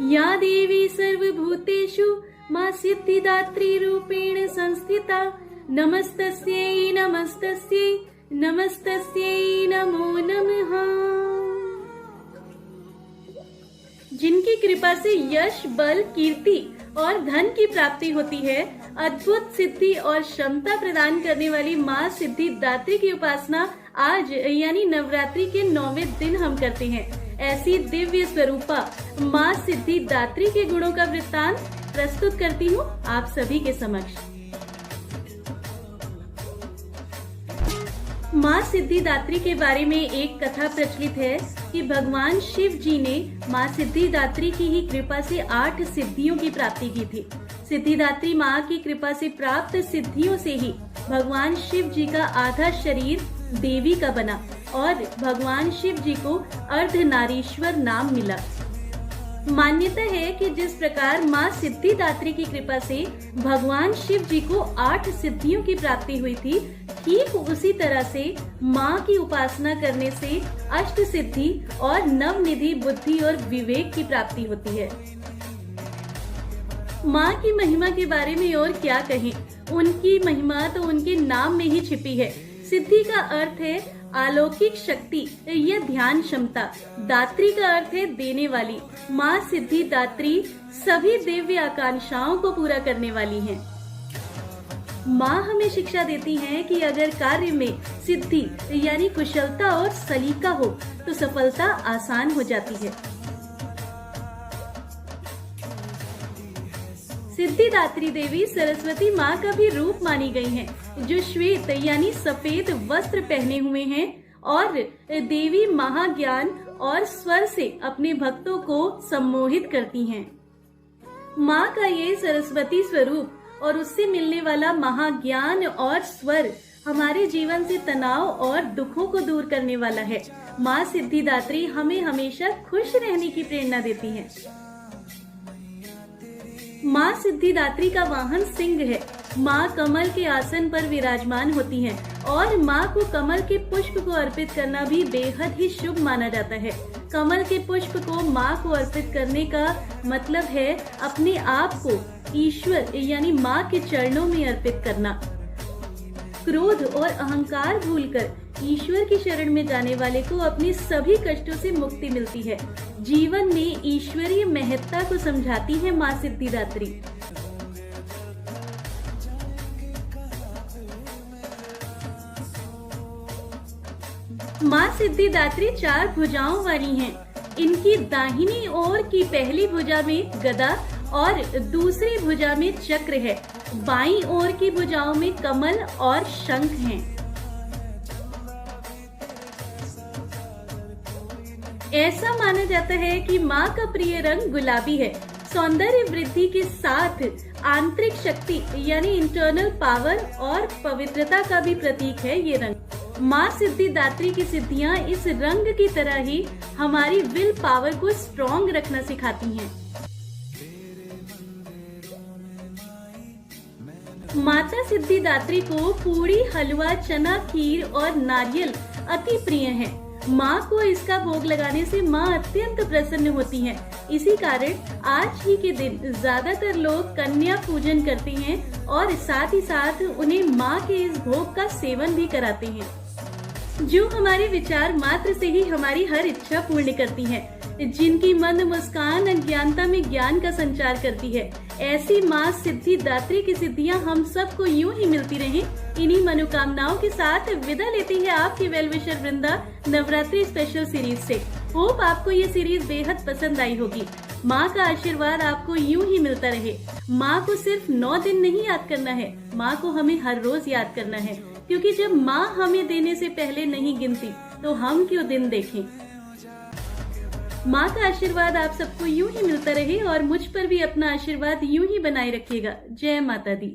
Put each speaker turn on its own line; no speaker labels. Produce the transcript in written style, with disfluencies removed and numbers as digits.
या देवी सर्वभूतेषु मा सिद्धिदात्री रूपेण संस्थिता नमस्तस्यै नमस्तस्यै नमस्तस्यै नमो नमः। जिनकी कृपा से यश, बल, कीर्ति और धन की प्राप्ति होती है, अद्भुत सिद्धि और क्षमता प्रदान करने वाली माँ सिद्धिदात्री की उपासना आज यानी नवरात्रि के 9वें दिन हम करते हैं। ऐसी दिव्य स्वरूपा माँ सिद्धिदात्री के गुणों का वृत्तांत प्रस्तुत करती हूँ आप सभी के समक्ष। माँ सिद्धिदात्री के बारे में एक कथा प्रचलित है कि भगवान शिव जी ने माँ सिद्धिदात्री की ही कृपा से 8 सिद्धियों की प्राप्ति की थी। सिद्धिदात्री माँ की कृपा से प्राप्त सिद्धियों से ही भगवान शिव जी का आधा शरीर देवी का बना और भगवान शिव जी को अर्धनारीश्वर नाम मिला। मान्यता है कि जिस प्रकार माँ सिद्धिदात्री की कृपा से भगवान शिव जी को 8 सिद्धियों की प्राप्ति हुई थी, ठीक उसी तरह से माँ की उपासना करने से अष्ट सिद्धि और नवनिधि बुद्धि और विवेक की प्राप्ति होती है। माँ की महिमा के बारे में और क्या कहें, उनकी महिमा तो उनके नाम में ही छिपी है। सिद्धि का अर्थ है अलौकिक शक्ति या ध्यान क्षमता। दात्री का अर्थ है देने वाली। माँ सिद्धिदात्री सभी दिव्य आकांक्षाओं को पूरा करने वाली हैं। माँ हमें शिक्षा देती हैं कि अगर कार्य में सिद्धि यानी कुशलता और सलीका हो तो सफलता आसान हो जाती है। सिद्धिदात्री देवी सरस्वती माँ का भी रूप मानी गई हैं, जो श्वेत यानी सफेद वस्त्र पहने हुए हैं और देवी महाज्ञान और स्वर से अपने भक्तों को सम्मोहित करती हैं। माँ का ये सरस्वती स्वरूप और उससे मिलने वाला महाज्ञान और स्वर हमारे जीवन से तनाव और दुखों को दूर करने वाला है। माँ सिद्धिदात्री हमें हमेशा खुश रहने की प्रेरणा देती है। माँ सिद्धिदात्री का वाहन सिंह है। माँ कमल के आसन पर विराजमान होती हैं और माँ को कमल के पुष्प को अर्पित करना भी बेहद ही शुभ माना जाता है। कमल के पुष्प को माँ को अर्पित करने का मतलब है अपने आप को ईश्वर यानी माँ के चरणों में अर्पित करना। क्रोध और अहंकार भूलकर ईश्वर की शरण में जाने वाले को अपने सभी कष्टों से मुक्ति मिलती है। जीवन में ईश्वरीय महत्ता को समझाती है माँ सिद्धिदात्री। माँ सिद्धिदात्री 4 भुजाओं वाली हैं। इनकी दाहिनी ओर की पहली भुजा में गदा और दूसरी भुजा में चक्र है। बाईं ओर की भुजाओं में कमल और शंख हैं। ऐसा माना जाता है कि माँ का प्रिय रंग गुलाबी है। सौंदर्य वृद्धि के साथ आंतरिक शक्ति यानी इंटरनल पावर और पवित्रता का भी प्रतीक है ये रंग। माँ सिद्धिदात्री की सिद्धियाँ इस रंग की तरह ही हमारी विल पावर को स्ट्रॉन्ग रखना सिखाती हैं। माता सिद्धिदात्री को पूड़ी, हलवा, चना, खीर और नारियल अति प्रिय है। माँ को इसका भोग लगाने से माँ अत्यंत प्रसन्न होती हैं। इसी कारण आज ही के दिन ज्यादातर लोग कन्या पूजन करते हैं और साथ ही साथ उन्हें माँ के इस भोग का सेवन भी कराते हैं, जो हमारे विचार मात्र से ही हमारी हर इच्छा पूर्ण करती है, जिनकी मंद मुस्कान अज्ञानता में ज्ञान का संचार करती है। ऐसी माँ सिद्धिदात्री की सिद्धियाँ हम सबको यूं ही मिलती रहें। इन्हीं मनोकामनाओं के साथ विदा लेती है आपकी वेल विशर वृंदा नवरात्रि स्पेशल सीरीज से। होप आपको ये सीरीज बेहद पसंद आई होगी। माँ का आशीर्वाद आपको यूं ही मिलता रहे। माँ को सिर्फ 9 दिन नहीं याद करना है, माँ को हमें हर रोज याद करना है, क्योंकि जब माँ हमें देने से पहले नहीं गिनती तो हम क्यों दिन देखें। माँ का आशीर्वाद आप सबको यूं ही मिलता रहे और मुझ पर भी अपना आशीर्वाद यूं ही बनाए रखिएगा। जय माता दी।